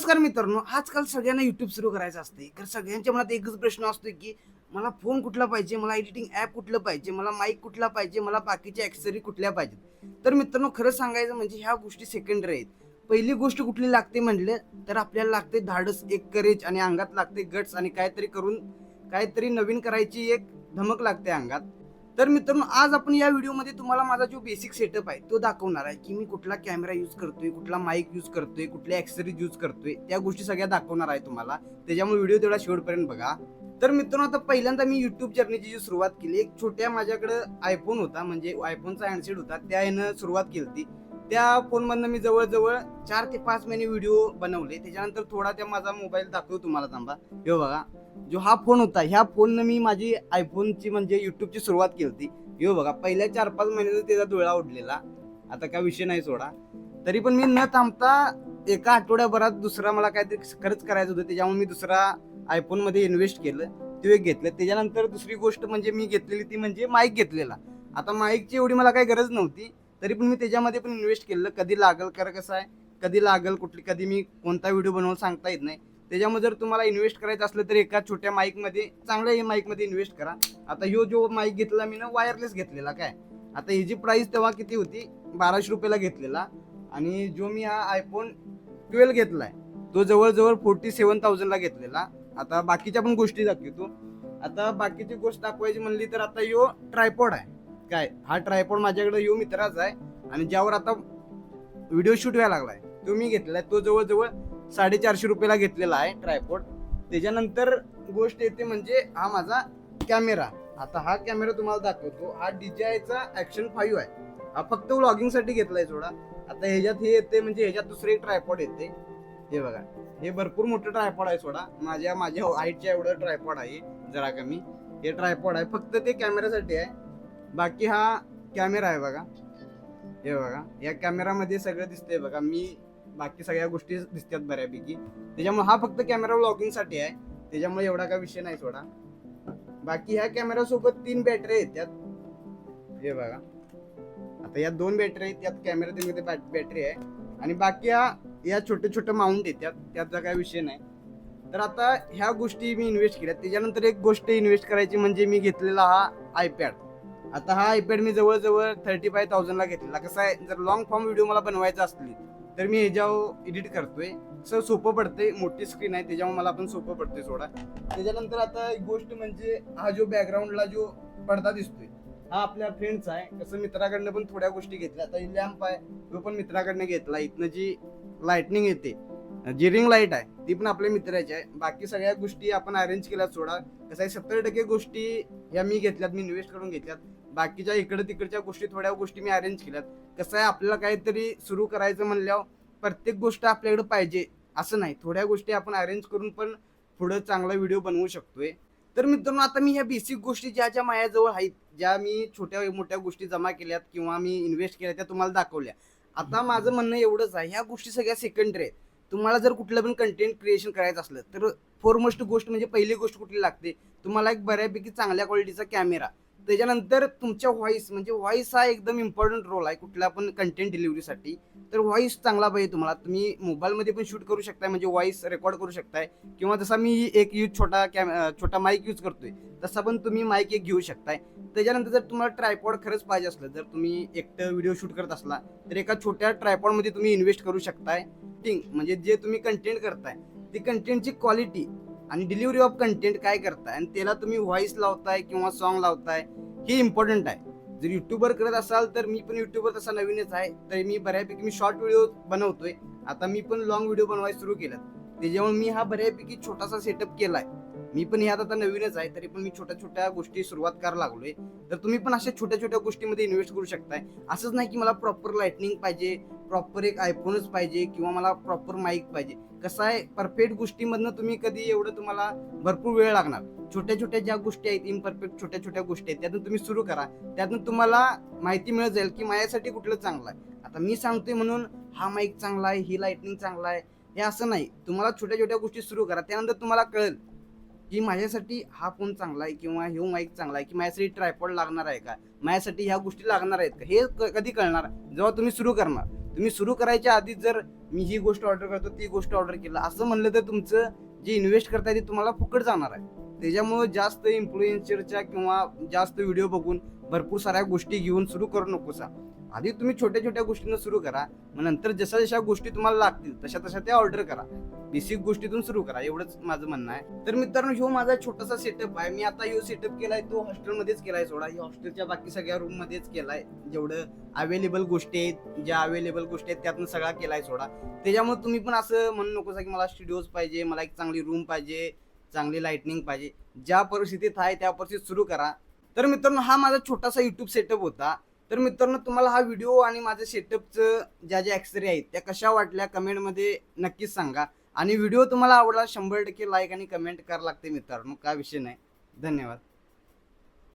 नमस्कार मित्रांनो, आजकाल सगळ्यांना यूट्यूब सुरू करायचं असते. तर सगळ्यांच्या मनात एकच प्रश्न असतो की मला फोन कुठला पाहिजे, मला एडिटिंग ॲप कुठलं पाहिजे, मला माईक कुठला पाहिजे, मला बाकीच्या ॲक्सेसरी कुठल्या पाहिजेत. तर मित्रांनो, खरं सांगायचं म्हणजे ह्या गोष्टी सेकंडरी आहेत. पहिली गोष्ट कुठली लागते म्हणलं तर आपल्याला लागते धाडस, एक करेज आणि अंगात लागते गट्स आणि काहीतरी करून काहीतरी नवीन करायची एक धमक लागते अंगात. तर मित्रांनो, आज आपण या व्हिडिओमध्ये तुम्हाला माझा जो बेसिक सेटअप आहे तो दाखवणार आहे की मी कुठला कॅमेरा यूज करतोय, कुठला माईक यूज करतोय, कुठल्या ॲक्सेसरीज यूज करतोय, त्या गोष्टी सगळ्या दाखवणार आहे तुम्हाला. त्याच्यामुळे व्हिडिओ तेवढा शेवटपर्यंत बघा. तर मित्रांनो, आता पहिल्यांदा मी युट्यूब जर्नीची जी सुरुवात केली, एक छोट्या माझ्याकडे आयफोन होता, म्हणजे आयफोनचा हँडसेट होता, त्या ह्यानं सुरुवात केली. त्या फोनमधनं मी जवळजवळ 4 ते 5 महिने व्हिडिओ बनवले. त्याच्यानंतर थोडा त्या माझा मोबाईल दाखवतो तुम्हाला, थांबा. हे बघा, जो हा फोन होता, ह्या फोननं मी माझी आयफोनची म्हणजे युट्यूबची सुरुवात केली होती. हे बघा, पहिल्या 4-5 महिन्यात त्याचा डोळा उडलेला. आता काय विषय नाही सोडा. तरी पण मी न थांबता एका आठवड्याभरात दुसरा मला काहीतरी खरंच करायचं होतं, त्याच्यामुळे मी दुसरा आयफोनमध्ये इन्व्हेस्ट केलं, ते एक घेतलं. त्याच्यानंतर दुसरी गोष्ट म्हणजे मी घेतलेली ती म्हणजे माईक घेतलेला. आता माईकची एवढी मला काही गरज नव्हती, तरी पण मी त्याच्यामध्ये पण इन्व्हेस्ट केलं. कधी लागल, कारण कसं आहे, कधी लागल कुठली, कधी मी कोणता व्हिडिओ बनवून सांगता येत नाही. त्याच्यामुळे जर तुम्हाला इन्व्हेस्ट करायचं असलं तर एका छोट्या माईकमध्ये, चांगल्या माईकमध्ये इन्व्हेस्ट करा. आता ह्यो जो माईक घेतला मी ना, वायरलेस घेतलेला. काय आता ह्याची प्राइस तेव्हा किती होती, 1200 रुपयाला घेतलेला. आणि जो मी हा आयफोन 12 घेतलाय तो जवळजवळ 47,000 ला घेतलेला. आता बाकीच्या पण गोष्टी दाखवतो. आता बाकीची गोष्ट दाखवायची म्हणली तर आता ह्यो ट्रायपॉड आहे. काय, हा ट्रायपॉड माझ्याकडे ह्यो मित्राचा आहे आणि ज्यावर आता व्हिडिओ शूट व्हायला लागलाय तो मी घेतलाय. तो जवळजवळ 450 रुपयाला घेतलेला आहे ट्रायपॉड. त्याच्यानंतर गोष्ट येते म्हणजे हा माझा कॅमेरा. आता हा कॅमेरा तुम्हाला दाखवतो. हा DJIचा ॲक्शन 5 आहे. हा फक्त व्लॉगिंग साठी घेतलाय सोडा. आता ह्याच्यात हे येते म्हणजे ह्याच्यात दुसरे एक ट्रायपॉड येते. हे बघा, हे भरपूर मोठं ट्रायपॉड आहे सोडा. माझ्या हाईटच्या एवढं ट्रायपॉड आहे, जरा कमी. हे ट्रायपॉड आहे फक्त ते कॅमेऱ्यासाठी आहे. बाकी हा कॅमेरा आहे बघा. हे बघा, या कॅमेरामध्ये सगळं दिसतंय बघा. मी बाकी सगळ्या गोष्टी दिसतात बऱ्यापैकी. त्याच्यामुळे हा फक्त कॅमेरा व्लॉगिंग साठी आहे, त्याच्यामुळे एवढा काय विषय नाही सोडा. बाकी ह्या कॅमेरा सोबत 3 बॅटरी आहेत त्यात. हे बघा, आता या 2 बॅटरी आहेत, त्यात कॅमेरा बॅटरी आहे. आणि बाकी या छोटे छोटे माउंट आहेत त्याचा काय विषय नाही. तर आता ह्या गोष्टी मी इन्व्हेस्ट केल्या. त्याच्यानंतर एक गोष्ट इन्व्हेस्ट करायची म्हणजे मी घेतलेला हा आयपॅड. आता हा आयपॅड मी जवळजवळ 35,000 ला घेतलेला. कसं आहे, जर लॉंग फॉर्म व्हिडिओ मला बनवायचा असली तर मी ह्याच्यावर एडिट करतोय. असं सोपं पडतंय, मोठी स्क्रीन आहे त्याच्यामुळे मला पण सोपं पडतंय सोडा. त्याच्यानंतर आता एक गोष्ट म्हणजे हा जो बॅकग्राऊंडला जो पडदा दिसतोय हा आपल्या फ्रेंडचा आहे. कसं मित्राकडनं पण थोड्या गोष्टी घेतल्या. आता लॅम्प आहे तो पण मित्राकडनं घेतला. इथनं जी लाइटनिंग येते, जी रिंग लाईट आहे ती पण आपल्या मित्राची आहे. बाकी सगळ्या गोष्टी आपण अरेंज केल्यात सोडा. कसं आहे, 70% गोष्टी या मी घेतल्यात, मी इन्व्हेस्ट करून घेतल्यात. बाकीच्या इकडे तिकडच्या गोष्टी, थोड्या गोष्टी मी अरेंज केल्यात. कसं आहे, आपल्याला काहीतरी सुरू करायचं म्हणल्यावर प्रत्येक गोष्ट आपल्याकडे पाहिजे असं नाही. थोड्या गोष्टी आपण अरेंज करून पण पुढे चांगला व्हिडिओ बनवू शकतोय. तर मित्रांनो, आता मी ह्या बेसिक गोष्टी ज्या ज्या माझ्याजवळ आहेत, ज्या मी छोट्या मोठ्या गोष्टी जमा केल्यात किंवा मी इन्व्हेस्ट केल्या, त्या तुम्हाला दाखवल्या. आता माझं म्हणणं एवढंच आहे, ह्या गोष्टी सगळ्या सेकंडरी आहेत. तुम्हाला जर कुठलं पण कंटेंट क्रिएशन करायचं असलं तर फॉरमोस्ट गोष्ट म्हणजे पहिली गोष्ट कुठली लागते, तुम्हाला एक बऱ्यापैकी चांगल्या क्वालिटीचा कॅमेरा. त्याच्यानंतर तुमच्या व्हॉइस, म्हणजे व्हॉइस हा एकदम इम्पॉर्टंट रोल आहे कुठल्या पण कंटेंट डिलिव्हरीसाठी. तर व्हॉइस चांगला पाहिजे तुम्हाला. तुम्ही मोबाईलमध्ये पण शूट करू शकताय, म्हणजे व्हॉइस रेकॉर्ड करू शकताय. किंवा जसा मी एक छोटा माईक यूज करतोय तसा पण तुम्ही माईक एक घेऊ शकताय. त्याच्यानंतर जर तुम्हाला ट्रायपॉड खरंच पाहिजे असलं, जर तुम्ही एकटं व्हिडिओ शूट करत असला तर एका छोट्या ट्रायपॉडमध्ये तुम्ही इन्व्हेस्ट करू शकताय. म्हणजे जे तुम्ही कंटेंट करताय ती कंटेंटची क्वालिटी आणि डिलिव्हरी ऑफ कंटेंट काय करताय आणि त्याला तुम्ही व्हॉइस लावताय किंवा सॉन्ग लावताय हे इम्पॉर्टंट आहे. जर युट्यूबर करत असाल तर मी पण युट्यूबर तसा नवीनच आहे, तर मी बऱ्यापैकी मी शॉर्ट व्हिडिओ बनवतोय. आता मी पण लॉंग व्हिडिओ बनवायला सुरू केलं, त्याच्यामुळे मी हा बऱ्यापैकी छोटासा सेटअप केलाय. मी पण ह्यात आता नवीनच आहे, तरी पण मी छोट्या छोट्या गोष्टी सुरुवात करायला लागलोय. तर तुम्ही पण अशा छोट्या छोट्या गोष्टीमध्ये इन्व्हेस्ट करू शकताय. असंच नाही की मला प्रॉपर लाइटनिंग पाहिजे, प्रॉपर एक आयफोनच पाहिजे किंवा मला प्रॉपर माईक पाहिजे. कसं आहे, परफेक्ट गोष्टीमधनं तुम्ही कधी एवढं तुम्हाला भरपूर वेळ लागणार. छोट्या छोट्या ज्या गोष्टी आहेत, इम्परफेक्ट छोट्या छोट्या गोष्टी आहेत, त्यातून तुम्ही सुरू करा. त्यातून तुम्हाला माहिती मिळत जाईल की माझ्यासाठी कुठलं चांगलं आहे. आता मी सांगतोय म्हणून हा माईक चांगला आहे, ही लाइटनिंग चांगला आहे हे असं नाही. तुम्हाला छोट्या छोट्या गोष्टी सुरू करा, त्यानंतर तुम्हाला कळेल की माझ्यासाठी हा फोन चांगला आहे किंवा ह्यो माईक चांगला आहे, की माझ्यासाठी ट्रायपॉड लागणार आहे का, माझ्यासाठी ह्या गोष्टी लागणार आहेत का. हे कधी कळणार, जेव्हा तुम्ही सुरू करणार. तुम्ही सुरू करायच्या आधी जर मी ही गोष्ट ऑर्डर करतो ती गोष्ट ऑर्डर केलं असं म्हणलं तर तुमचं जे इन्व्हेस्ट करताय ते तुम्हाला फुकट जाणार आहे. त्याच्यामुळे जास्त इन्फ्लुएन्सरच्या किंवा जास्त व्हिडिओ बघून भरपूर साऱ्या गोष्टी घेऊन सुरू करू नकोसा. आधी तुम्ही छोट्या छोट्या गोष्टींना सुरू करा, मग नंतर जशा जशा गोष्टी तुम्हाला लागतील तशा तशा त्या ऑर्डर करा. बेसिक गोष्टीतून सुरू करा, एवढंच माझं म्हणणं आहे. तर मित्रांनो, ह्यो माझा छोटासा सेटअप आहे. मी आता ह्यो सेटअप केलाय तो हॉस्टेलमध्येच केलाय सोडा. ह्या हॉस्टेलच्या बाकी सगळ्या रूम मध्येच केलाय. जेवढं अवेलेबल गोष्टी आहेत, ज्या अवेलेबल गोष्टी आहेत त्यातून सगळा केलाय सोडा. त्याच्यामुळे तुम्ही पण असं म्हणू नको की मला स्टुडिओज पाहिजे, मला एक चांगली रूम पाहिजे, चांगली लाइटनिंग पाहिजे. ज्या परिस्थितीत आहे त्या परिस्थितीत सुरू करा. तर मित्रांनो, हा माझा छोटासा युट्यूब सेटअप होता. तर मित्रांनो, तुम्हाला हा व्हिडिओ आणि माझ्या सेटअपचं ज्या ज्या ॲक्सेसरी आहेत त्या कशा वाटल्या कमेंटमध्ये नक्कीच सांगा. आणि व्हिडिओ तुम्हाला आवडला 100% लाईक आणि कमेंट करायला लागते मित्रांनो, काय विषय नाही. धन्यवाद.